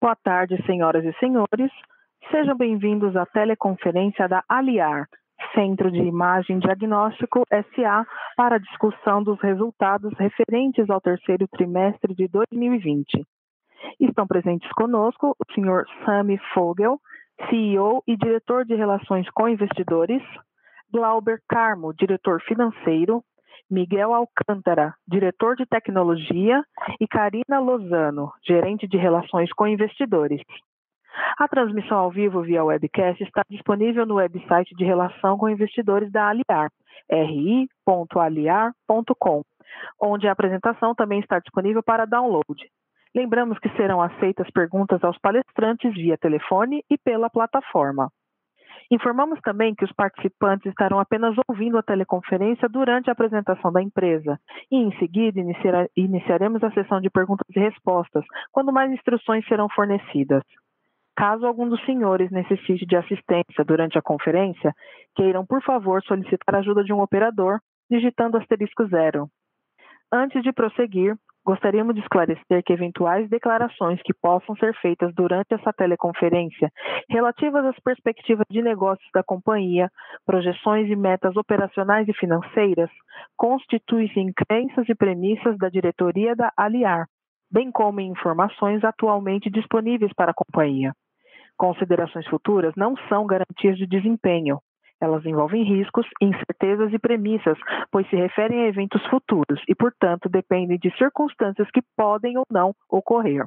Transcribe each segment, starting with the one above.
Boa tarde, senhoras e senhores. Sejam bem-vindos à teleconferência da Aliar, Centro de Imagem Diagnóstico S.A., para a discussão dos resultados referentes ao terceiro trimestre de 2020. Estão presentes conosco o senhor Sami Fogel, CEO e diretor de Relações com Investidores, Glauber Carmo, diretor financeiro, Miguel Alcântara, diretor de tecnologia, e Karina Lozano, gerente de relações com investidores. A transmissão ao vivo via webcast está disponível no website de relação com investidores da Aliar, ri.aliar.com, onde a apresentação também está disponível para download. Lembramos que serão aceitas perguntas aos palestrantes via telefone e pela plataforma. Informamos também que os participantes estarão apenas ouvindo a teleconferência durante a apresentação da empresa e, em seguida, iniciaremos a sessão de perguntas e respostas, quando mais instruções serão fornecidas. Caso algum dos senhores necessite de assistência durante a conferência, queiram, por favor, solicitar a ajuda de um operador, digitando *0. Antes de prosseguir, gostaríamos de esclarecer que eventuais declarações que possam ser feitas durante essa teleconferência relativas às perspectivas de negócios da companhia, projeções e metas operacionais e financeiras, constituem-se em crenças e premissas da diretoria da Aliar, bem como em informações atualmente disponíveis para a companhia. Considerações futuras não são garantias de desempenho. Elas envolvem riscos, incertezas e premissas, pois se referem a eventos futuros e, portanto, dependem de circunstâncias que podem ou não ocorrer.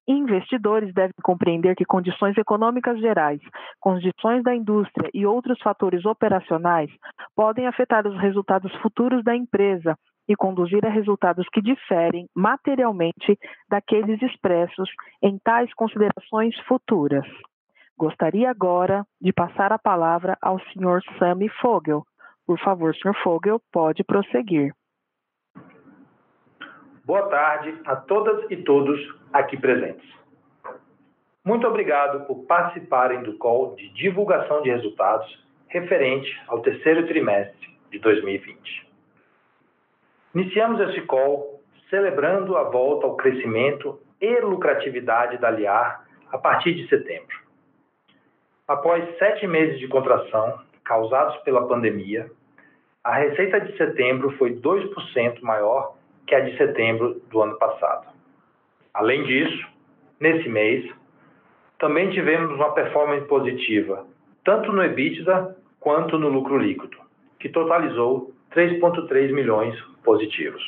Investidores devem compreender que condições econômicas gerais, condições da indústria e outros fatores operacionais podem afetar os resultados futuros da empresa e conduzir a resultados que diferem materialmente daqueles expressos em tais considerações futuras. Gostaria agora de passar a palavra ao Sr. Sami Fogel. Por favor, Sr. Fogel, pode prosseguir. Boa tarde a todas e todos aqui presentes. Muito obrigado por participarem do call de divulgação de resultados referente ao terceiro trimestre de 2020. Iniciamos esse call celebrando a volta ao crescimento e lucratividade da Aliar a partir de setembro. Após 7 meses de contração causados pela pandemia, a receita de setembro foi 2% maior que a de setembro do ano passado. Além disso, nesse mês, também tivemos uma performance positiva, tanto no EBITDA quanto no lucro líquido, que totalizou 3,3 milhões positivos.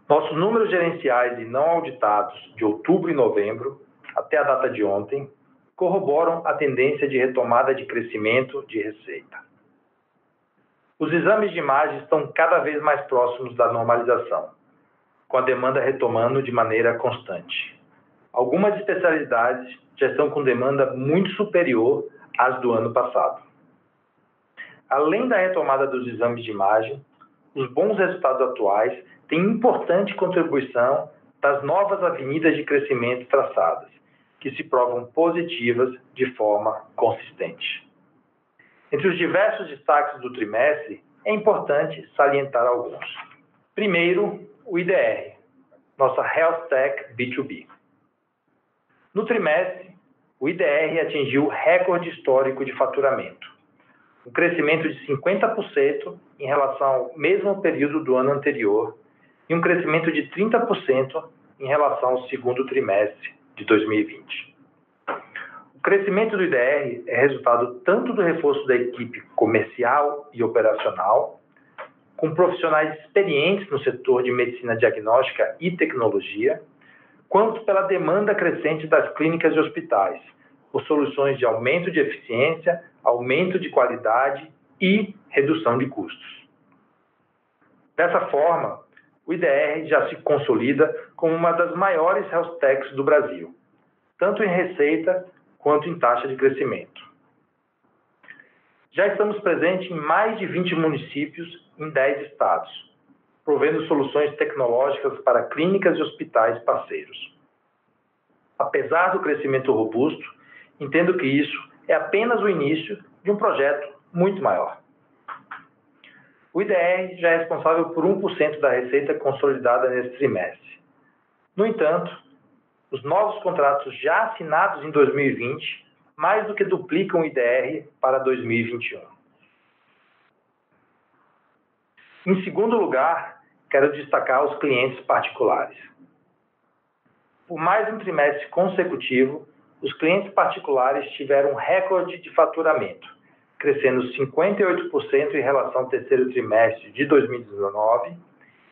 Nossos números gerenciais e não auditados de outubro e novembro, até a data de ontem, corroboram a tendência de retomada de crescimento de receita. Os exames de imagem estão cada vez mais próximos da normalização, com a demanda retomando de maneira constante. Algumas especialidades já estão com demanda muito superior às do ano passado. Além da retomada dos exames de imagem, os bons resultados atuais têm importante contribuição das novas avenidas de crescimento traçadas, que se provam positivas de forma consistente. Entre os diversos destaques do trimestre, é importante salientar alguns. Primeiro, o IDR, nossa Health Tech B2B. No trimestre, o IDR atingiu recorde histórico de faturamento, um crescimento de 50% em relação ao mesmo período do ano anterior e um crescimento de 30% em relação ao segundo trimestre de 2020. O crescimento do IDR é resultado tanto do reforço da equipe comercial e operacional, com profissionais experientes no setor de medicina diagnóstica e tecnologia, quanto pela demanda crescente das clínicas e hospitais, por soluções de aumento de eficiência, aumento de qualidade e redução de custos. Dessa forma, o IDR já se consolida como uma das maiores health techs do Brasil, tanto em receita quanto em taxa de crescimento. Já estamos presentes em mais de 20 municípios em 10 estados, provendo soluções tecnológicas para clínicas e hospitais parceiros. Apesar do crescimento robusto, entendo que isso é apenas o início de um projeto muito maior. O IDR já é responsável por 1% da receita consolidada nesse trimestre. No entanto, os novos contratos já assinados em 2020 mais do que duplicam o IDR para 2021. Em segundo lugar, quero destacar os clientes particulares. Por mais um trimestre consecutivo, os clientes particulares tiveram um recorde de faturamento, crescendo 58% em relação ao terceiro trimestre de 2019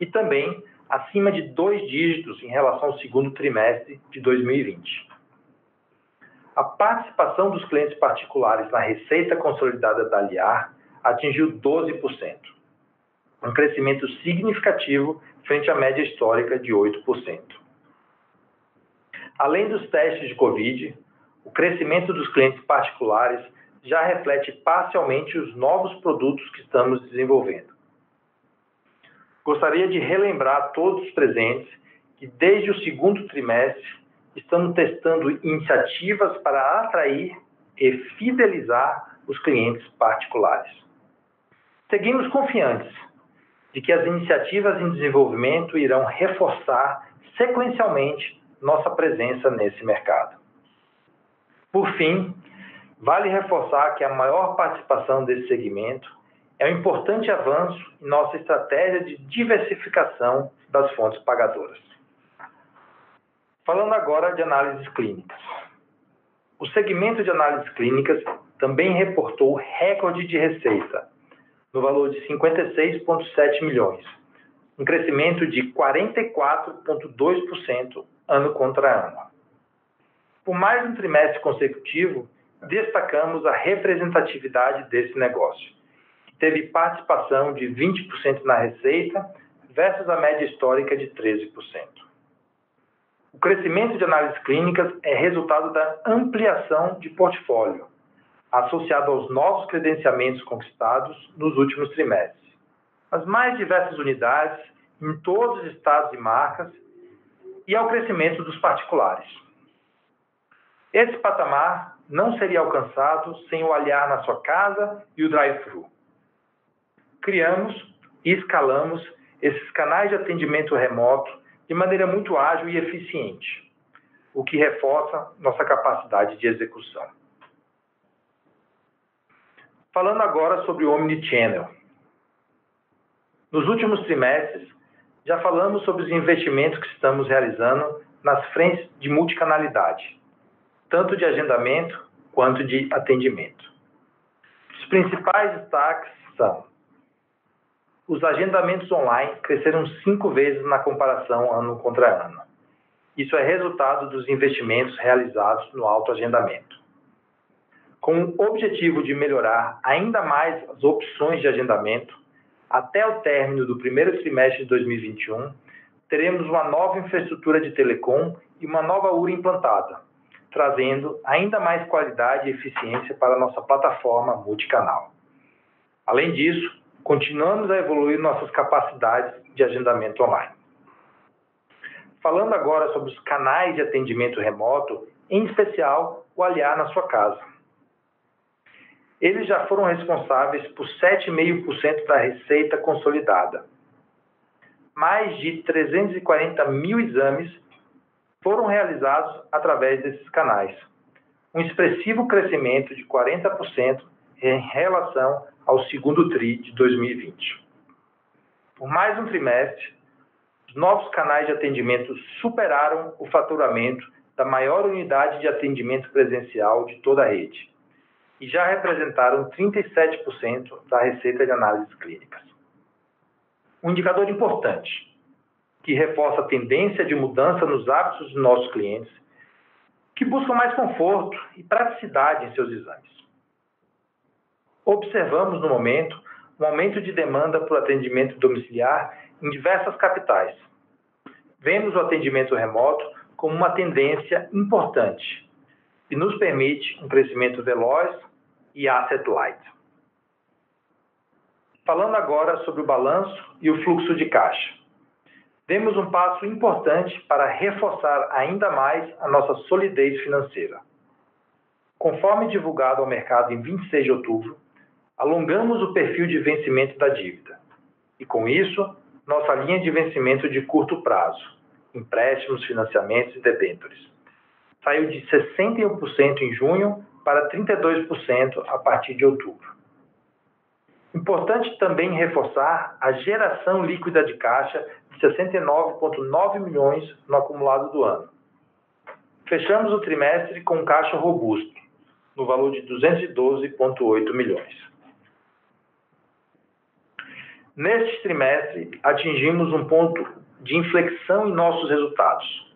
e também acima de 2 dígitos em relação ao segundo trimestre de 2020. A participação dos clientes particulares na receita consolidada da Aliar atingiu 12%, um crescimento significativo frente à média histórica de 8%. Além dos testes de Covid, o crescimento dos clientes particulares já reflete parcialmente os novos produtos que estamos desenvolvendo. Gostaria de relembrar a todos os presentes que desde o segundo trimestre estamos testando iniciativas para atrair e fidelizar os clientes particulares. Seguimos confiantes de que as iniciativas em desenvolvimento irão reforçar sequencialmente nossa presença nesse mercado. Por fim, vale reforçar que a maior participação desse segmento é um importante avanço em nossa estratégia de diversificação das fontes pagadoras. Falando agora de análises clínicas. O segmento de análises clínicas também reportou recorde de receita, no valor de 56,7 milhões, um crescimento de 44,2% ano contra ano. Por mais um trimestre consecutivo, destacamos a representatividade desse negócio, que teve participação de 20% na receita versus a média histórica de 13%. O crescimento de análises clínicas é resultado da ampliação de portfólio, associado aos novos credenciamentos conquistados nos últimos trimestres, as mais diversas unidades em todos os estados e marcas e ao crescimento dos particulares. Esse patamar não seria alcançado sem o Aliar na sua casa e o drive-thru. Criamos e escalamos esses canais de atendimento remoto de maneira muito ágil e eficiente, o que reforça nossa capacidade de execução. Falando agora sobre o Omnichannel. Nos últimos trimestres, já falamos sobre os investimentos que estamos realizando nas frentes de multicanalidade, tanto de agendamento quanto de atendimento. Os principais destaques são: os agendamentos online cresceram 5 vezes na comparação ano contra ano. Isso é resultado dos investimentos realizados no autoagendamento. Com o objetivo de melhorar ainda mais as opções de agendamento, até o término do primeiro trimestre de 2021, teremos uma nova infraestrutura de telecom e uma nova URA implantada, trazendo ainda mais qualidade e eficiência para a nossa plataforma multicanal. Além disso, continuamos a evoluir nossas capacidades de agendamento online. Falando agora sobre os canais de atendimento remoto, em especial o Aliar na sua casa. Eles já foram responsáveis por 7,5% da receita consolidada. Mais de 340 mil exames foram realizados através desses canais, um expressivo crescimento de 40% em relação ao segundo TRI de 2020. Por mais um trimestre, os novos canais de atendimento superaram o faturamento da maior unidade de atendimento presencial de toda a rede e já representaram 37% da receita de análises clínicas. Um indicador importante, que reforça a tendência de mudança nos hábitos dos nossos clientes, que buscam mais conforto e praticidade em seus exames. Observamos, no momento, um aumento de demanda por atendimento domiciliar em diversas capitais. Vemos o atendimento remoto como uma tendência importante e nos permite um crescimento veloz e asset light. Falando agora sobre o balanço e o fluxo de caixa. Demos um passo importante para reforçar ainda mais a nossa solidez financeira. Conforme divulgado ao mercado em 26 de outubro, alongamos o perfil de vencimento da dívida e, com isso, nossa linha de vencimento de curto prazo, empréstimos, financiamentos e debêntures. Saiu de 61% em junho para 32% a partir de outubro. Importante também reforçar a geração líquida de caixa de 69,9 milhões no acumulado do ano. Fechamos o trimestre com um caixa robusto, no valor de 212,8 milhões. Neste trimestre, atingimos um ponto de inflexão em nossos resultados.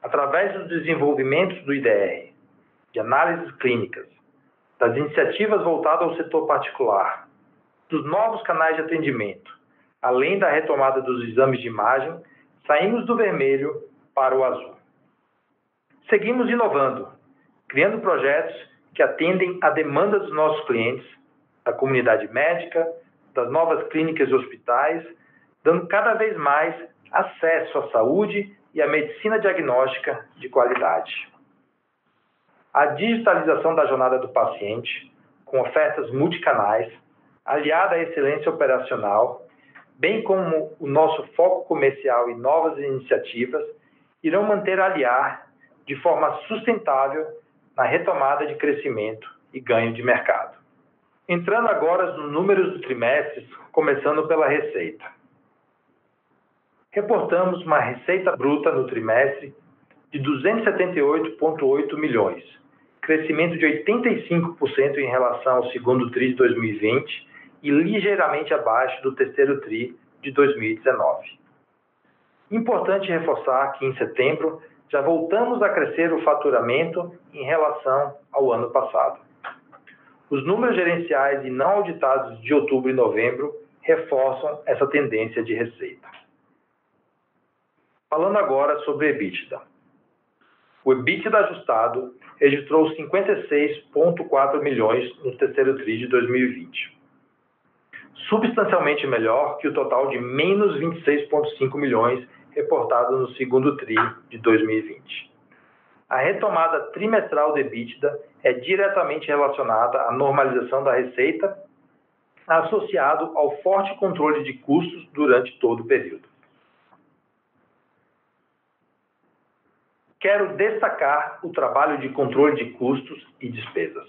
Através dos desenvolvimentos do IDR, de análises clínicas, das iniciativas voltadas ao setor particular, dos novos canais de atendimento, além da retomada dos exames de imagem, saímos do vermelho para o azul. Seguimos inovando, criando projetos que atendem à demanda dos nossos clientes, da comunidade médica, das novas clínicas e hospitais, dando cada vez mais acesso à saúde e à medicina diagnóstica de qualidade. A digitalização da jornada do paciente, com ofertas multicanais, aliada à excelência operacional, bem como o nosso foco comercial e novas iniciativas, irão manter a Aliar de forma sustentável na retomada de crescimento e ganho de mercado. Entrando agora nos números do trimestre, começando pela receita. Reportamos uma receita bruta no trimestre de 278,8 milhões, crescimento de 85% em relação ao segundo TRI de 2020 e ligeiramente abaixo do terceiro TRI de 2019. Importante reforçar que em setembro já voltamos a crescer o faturamento em relação ao ano passado. Os números gerenciais e não auditados de outubro e novembro reforçam essa tendência de receita. Falando agora sobre EBITDA. O EBITDA ajustado registrou 56,4 milhões no terceiro TRI de 2020. Substancialmente melhor que o total de menos 26,5 milhões reportado no segundo TRI de 2020. A retomada trimestral do EBITDA é diretamente relacionada à normalização da receita, associado ao forte controle de custos durante todo o período. Quero destacar o trabalho de controle de custos e despesas.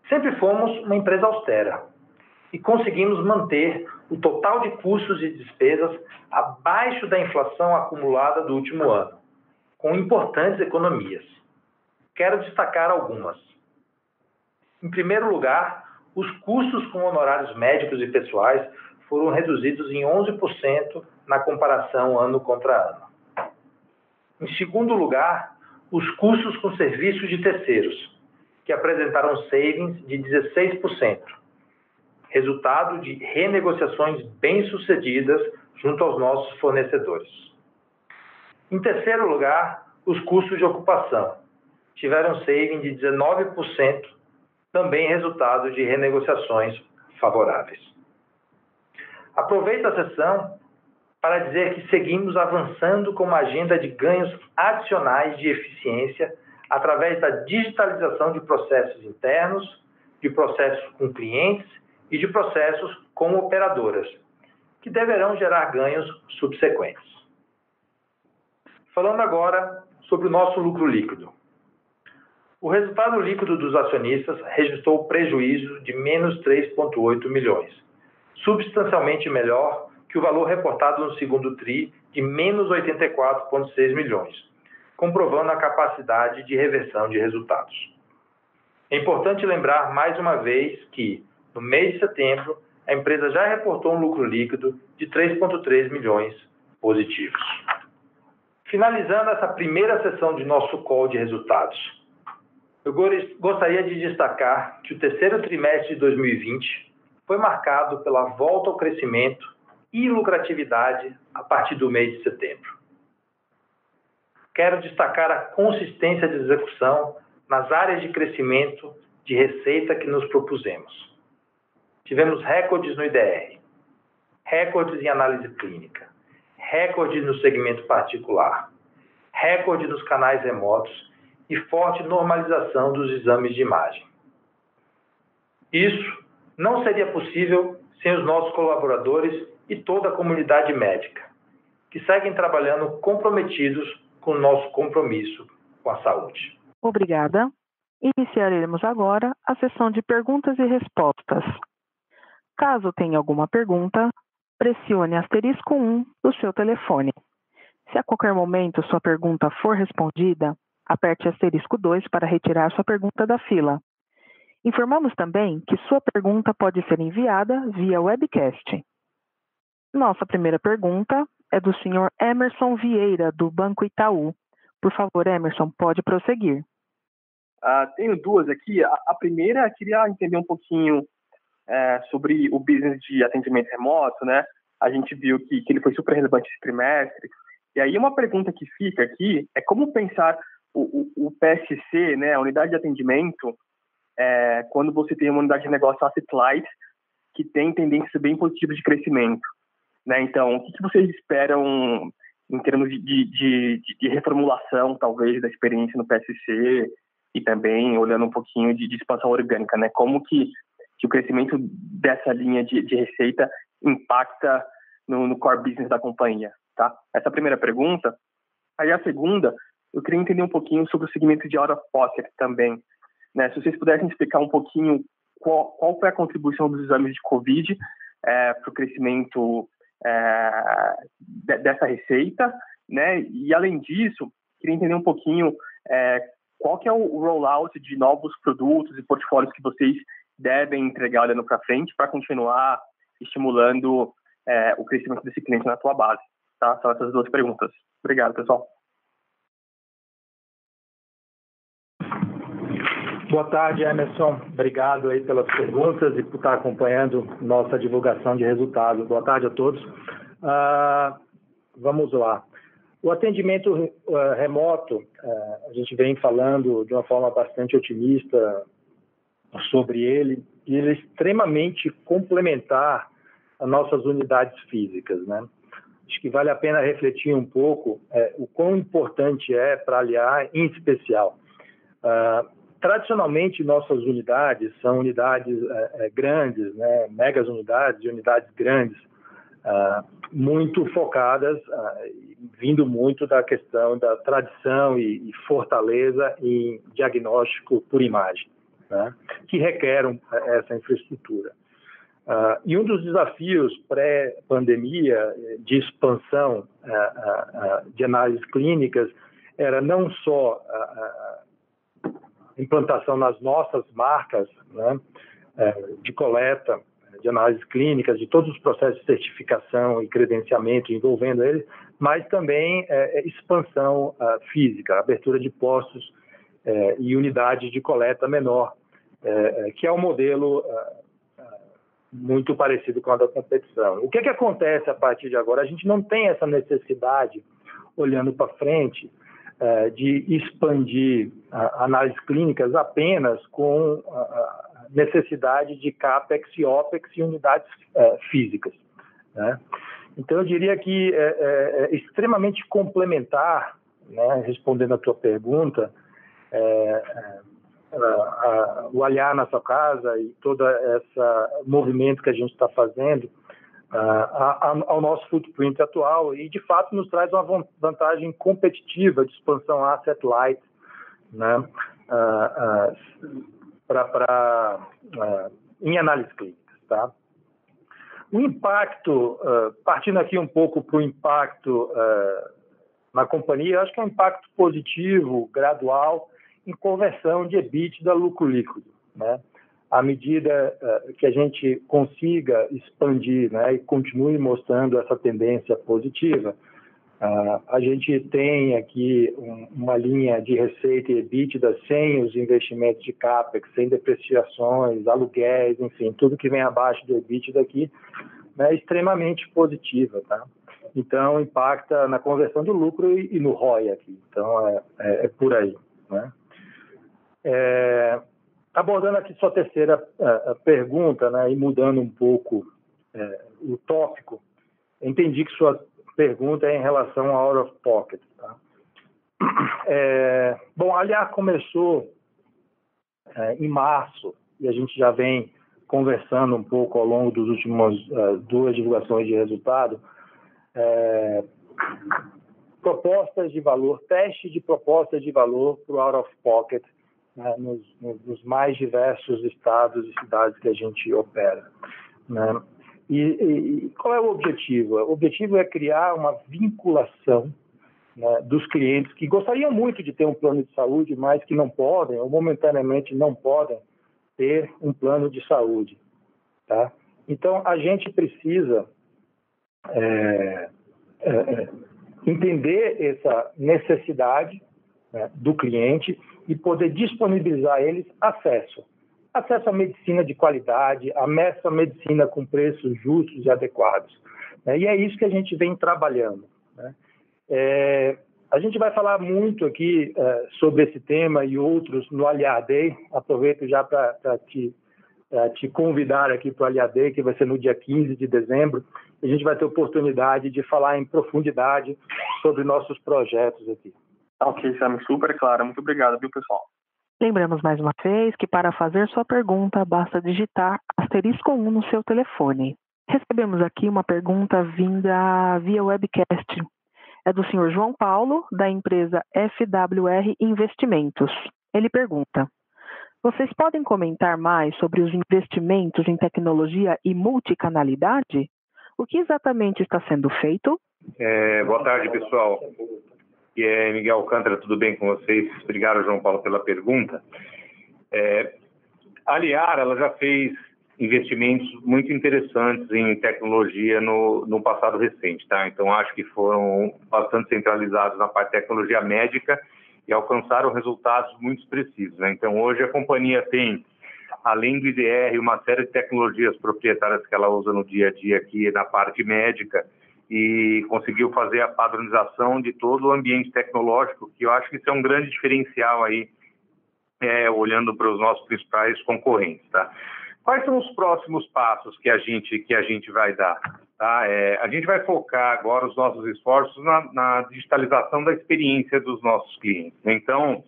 Sempre fomos uma empresa austera e conseguimos manter o total de custos e despesas abaixo da inflação acumulada do último ano, com importantes economias. Quero destacar algumas. Em primeiro lugar, os custos com honorários médicos e pessoais foram reduzidos em 11% na comparação ano contra ano. Em segundo lugar, os custos com serviços de terceiros, que apresentaram savings de 16%, resultado de renegociações bem-sucedidas junto aos nossos fornecedores. Em terceiro lugar, os custos de ocupação tiveram saving de 19%, também resultado de renegociações favoráveis. Aproveito a sessão para dizer que seguimos avançando com uma agenda de ganhos adicionais de eficiência através da digitalização de processos internos, de processos com clientes e de processos com operadoras, que deverão gerar ganhos subsequentes. Falando agora sobre o nosso lucro líquido. O resultado líquido dos acionistas registrou prejuízo de menos 3,8 milhões, substancialmente melhor que o valor reportado no segundo TRI de menos 84,6 milhões, comprovando a capacidade de reversão de resultados. É importante lembrar mais uma vez que, no mês de setembro, a empresa já reportou um lucro líquido de 3,3 milhões positivos. Finalizando essa primeira sessão de nosso call de resultados, eu gostaria de destacar que o terceiro trimestre de 2020 foi marcado pela volta ao crescimento e lucratividade a partir do mês de setembro. Quero destacar a consistência de execução nas áreas de crescimento de receita que nos propusemos. Tivemos recordes no IDR, recordes em análise clínica, recorde no segmento particular, recorde nos canais remotos e forte normalização dos exames de imagem. Isso não seria possível sem os nossos colaboradores e toda a comunidade médica, que seguem trabalhando comprometidos com o nosso compromisso com a saúde. Obrigada. Iniciaremos agora a sessão de perguntas e respostas. Caso tenha alguma pergunta, pressione asterisco 1 do seu telefone. Se a qualquer momento sua pergunta for respondida, aperte asterisco 2 para retirar sua pergunta da fila. Informamos também que sua pergunta pode ser enviada via webcast. Nossa primeira pergunta é do senhor Emerson Vieira, do Banco Itaú. Por favor, Emerson, pode prosseguir. Tenho duas aqui. A primeira, queria entender um pouquinho sobre o business de atendimento remoto, né? A gente viu que ele foi super relevante esse trimestre. E aí uma pergunta que fica aqui é como pensar o PSC, né, a unidade de atendimento, quando você tem uma unidade de negócio asset light que tem tendências bem positivas de crescimento, né? Então, o que vocês esperam em termos de reformulação, talvez, da experiência no PSC e também olhando um pouquinho de expansão orgânica, né? Como que o crescimento dessa linha de receita impacta no core business da companhia, tá? Essa é a primeira pergunta. Aí a segunda, eu queria entender um pouquinho sobre o segmento de out of pocket também, né? Se vocês pudessem explicar um pouquinho qual foi a contribuição dos exames de COVID para o crescimento dessa receita, né? E além disso, queria entender um pouquinho qual que é o rollout de novos produtos e portfólios que vocês devem entregar olhando para frente para continuar estimulando o crescimento desse cliente na tua base, tá? São essas duas perguntas. Obrigado, pessoal. Boa tarde, Emerson. Obrigado aí pelas perguntas e por estar acompanhando nossa divulgação de resultados. Boa tarde a todos. Vamos lá. O atendimento remoto, a gente vem falando de uma forma bastante otimista sobre ele, e ele é extremamente complementar as nossas unidades físicas, né? Acho que vale a pena refletir um pouco o quão importante é para aliar, em especial. Tradicionalmente, nossas unidades são unidades grandes, né? Megas unidades e unidades grandes, muito focadas, vindo muito da questão da tradição e fortaleza em diagnóstico por imagem, né? Que requerem essa infraestrutura. E um dos desafios pré-pandemia de expansão de análises clínicas era não só a implantação nas nossas marcas, né, de coleta, de análises clínicas, de todos os processos de certificação e credenciamento envolvendo eles, mas também expansão física, abertura de postos e unidades de coleta menor, que é um modelo muito parecido com a da competição. O que acontece a partir de agora? A gente não tem essa necessidade, olhando para frente, de expandir análises clínicas apenas com a necessidade de CAPEX e OPEX e unidades físicas, né? Então, eu diria que é extremamente complementar, né, respondendo a tua pergunta, o olhar na sua casa e todo esse movimento que a gente está fazendo ao nosso footprint atual e, de fato, nos traz uma vantagem competitiva de expansão asset light, né, em análises clínicas, tá? O impacto, partindo aqui um pouco para o impacto na companhia, eu acho que é um impacto positivo, gradual, em conversão de EBITDA a lucro líquido, né? À medida que a gente consiga expandir, né, e continue mostrando essa tendência positiva, a gente tem aqui uma linha de receita e EBITDA sem os investimentos de CAPEX, sem depreciações, aluguéis, enfim, tudo que vem abaixo do EBITDA aqui, né, é extremamente positiva, tá? Então, impacta na conversão do lucro e no ROI aqui. Então, é por aí, né? Abordando aqui sua terceira pergunta, né, e mudando um pouco o tópico, entendi que sua pergunta é em relação ao out of pocket, tá? Bom, a Aliar começou em março e a gente já vem conversando um pouco ao longo dos últimos duas divulgações de resultado, propostas de valor, teste de propostas de valor para o out of pocket, né, nos mais diversos estados e cidades que a gente opera, né? E qual é o objetivo? O objetivo é criar uma vinculação, né, dos clientes que gostariam muito de ter um plano de saúde, mas que não podem, ou momentaneamente não podem ter um plano de saúde, tá? Então, a gente precisa entender essa necessidade, né, do cliente e poder disponibilizar a eles acesso à medicina de qualidade, acesso à medicina com preços justos e adequados, né? E é isso que a gente vem trabalhando, né? A gente vai falar muito aqui sobre esse tema e outros no Aliar Day. Aproveito já para te convidar aqui para o Aliar Day, que vai ser no dia 15 de dezembro. A gente vai ter oportunidade de falar em profundidade sobre nossos projetos aqui. Ok, Sam, super claro. Muito obrigado, viu, pessoal? Lembramos mais uma vez que para fazer sua pergunta, basta digitar *1 no seu telefone. Recebemos aqui uma pergunta vinda via webcast. É do senhor João Paulo, da empresa FWR Investimentos. Ele pergunta: vocês podem comentar mais sobre os investimentos em tecnologia e multicanalidade? O que exatamente está sendo feito? Boa tarde, pessoal. Aqui é Miguel Alcântara, tudo bem com vocês? Obrigado, João Paulo, pela pergunta. A Aliar, ela já fez investimentos muito interessantes em tecnologia no passado recente, tá? Então, acho que foram bastante centralizados na parte de tecnologia médica e alcançaram resultados muito expressivos, né? Então, hoje a companhia tem, além do IDR, uma série de tecnologias proprietárias que ela usa no dia a dia aqui na parte médica e conseguiu fazer a padronização de todo o ambiente tecnológico, que eu acho que isso é um grande diferencial aí, olhando para os nossos principais concorrentes, tá? Quais são os próximos passos que a gente vai dar? Tá? A gente vai focar agora os nossos esforços na digitalização da experiência dos nossos clientes. Então,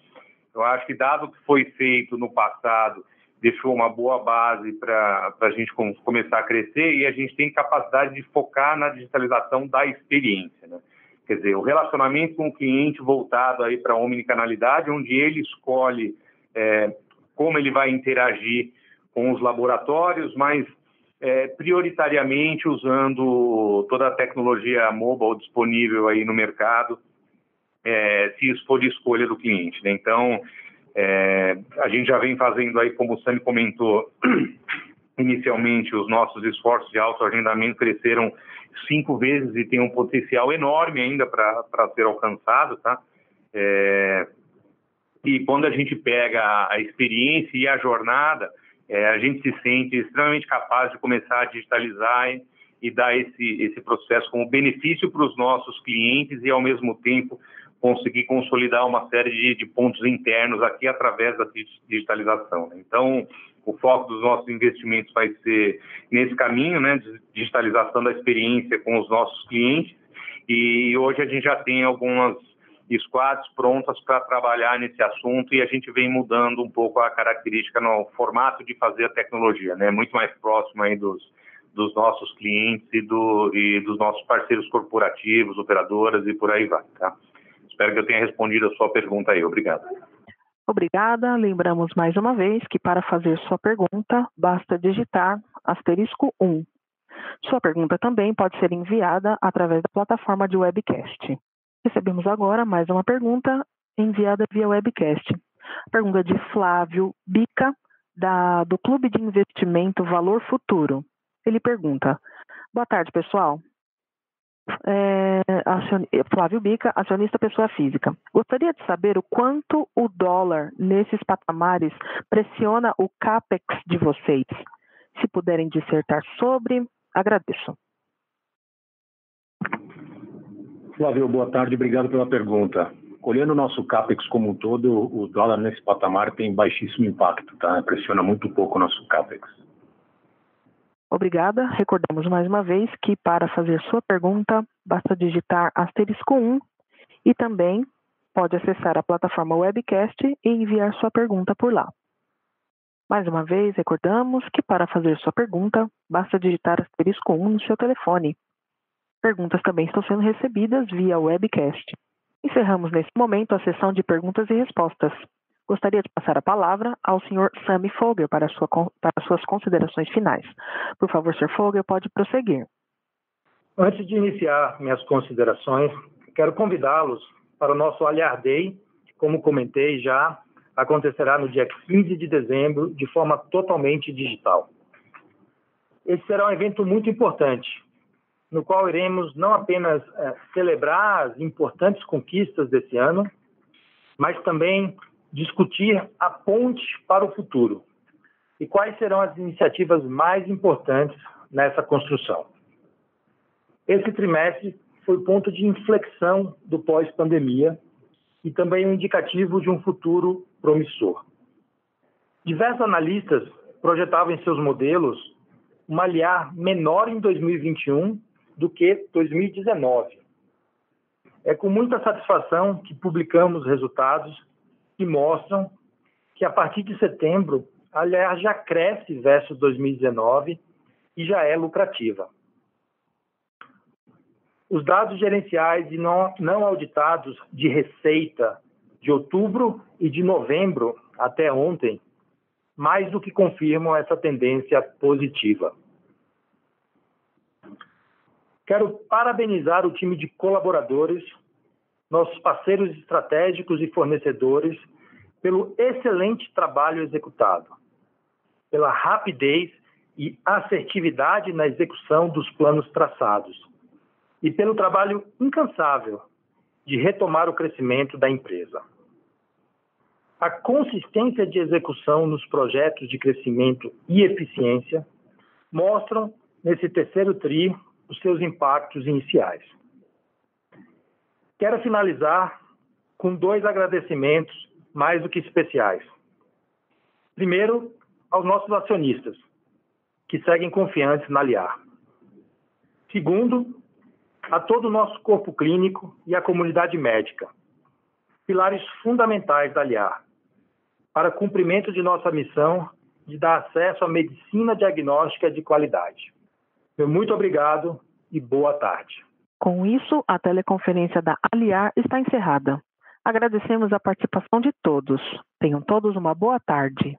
eu acho que dado o que foi feito no passado, deixou uma boa base para a gente começar a crescer, e a gente tem capacidade de focar na digitalização da experiência, né? Quer dizer, o relacionamento com o cliente voltado aí para a omnicanalidade, onde ele escolhe como ele vai interagir com os laboratórios, mas prioritariamente usando toda a tecnologia mobile disponível aí no mercado, se isso for de escolha do cliente, né? Então, a gente já vem fazendo aí, como o Sami comentou, inicialmente os nossos esforços de autoagendamento cresceram 5 vezes e tem um potencial enorme ainda para ser alcançado, tá? E quando a gente pega a experiência e a jornada, a gente se sente extremamente capaz de começar a digitalizar e dar esse processo como benefício para os nossos clientes e, ao mesmo tempo, conseguir consolidar uma série de pontos internos aqui através da digitalização, né? Então, o foco dos nossos investimentos vai ser nesse caminho, né, de digitalização da experiência com os nossos clientes, e hoje a gente já tem algumas squads prontas para trabalhar nesse assunto, e a gente vem mudando um pouco a característica no formato de fazer a tecnologia, né? Muito mais próximo aí dos nossos clientes e dos nossos parceiros corporativos, operadoras e por aí vai, tá? Espero que eu tenha respondido a sua pergunta aí. Obrigado. Obrigada. Lembramos mais uma vez que para fazer sua pergunta, basta digitar *1. Sua pergunta também pode ser enviada através da plataforma de webcast. Recebemos agora mais uma pergunta enviada via webcast. A pergunta de Flávio Bica, do Clube de Investimento Valor Futuro. Ele pergunta: boa tarde, pessoal. Flávio Bica, acionista pessoa física. Gostaria de saber o quanto o dólar nesses patamares pressiona o CAPEX de vocês. Se puderem dissertar sobre, agradeço. Flávio, boa tarde, obrigado pela pergunta. Olhando o nosso CAPEX como um todo, o dólar nesse patamar tem baixíssimo impacto, tá? Pressiona muito pouco o nosso CAPEX. Obrigada. Recordamos mais uma vez que para fazer sua pergunta, basta digitar *1 e também pode acessar a plataforma webcast e enviar sua pergunta por lá. Mais uma vez, recordamos que para fazer sua pergunta, basta digitar *1 no seu telefone. Perguntas também estão sendo recebidas via webcast. Encerramos nesse momento a sessão de perguntas e respostas. Gostaria de passar a palavra ao Sr. Sami Foguel para suas considerações finais. Por favor, Sr. Foguel, pode prosseguir. Antes de iniciar minhas considerações, quero convidá-los para o nosso Aliar Day, que, como comentei já, acontecerá no dia 15 de dezembro, de forma totalmente digital. Esse será um evento muito importante, no qual iremos não apenas celebrar as importantes conquistas desse ano, mas também discutir a ponte para o futuro e quais serão as iniciativas mais importantes nessa construção. Esse trimestre foi ponto de inflexão do pós-pandemia e também um indicativo de um futuro promissor. Diversos analistas projetavam em seus modelos uma Aliar menor em 2021 do que 2019. É com muita satisfação que publicamos resultados que mostram que, a partir de setembro, a Aliar já cresce versus 2019 e já é lucrativa. Os dados gerenciais e não auditados de receita de outubro e de novembro até ontem, mais do que confirmam essa tendência positiva. Quero parabenizar o time de colaboradores, nossos parceiros estratégicos e fornecedores, pelo excelente trabalho executado, pela rapidez e assertividade na execução dos planos traçados e pelo trabalho incansável de retomar o crescimento da empresa. A consistência de execução nos projetos de crescimento e eficiência mostram, nesse terceiro TRI, os seus impactos iniciais. Quero finalizar com 2 agradecimentos mais do que especiais. Primeiro, aos nossos acionistas, que seguem confiantes na Aliar. Segundo, a todo o nosso corpo clínico e a comunidade médica, pilares fundamentais da Aliar, para cumprimento de nossa missão de dar acesso à medicina diagnóstica de qualidade. Meu muito obrigado e boa tarde. Com isso, a teleconferência da Aliar está encerrada. Agradecemos a participação de todos. Tenham todos uma boa tarde.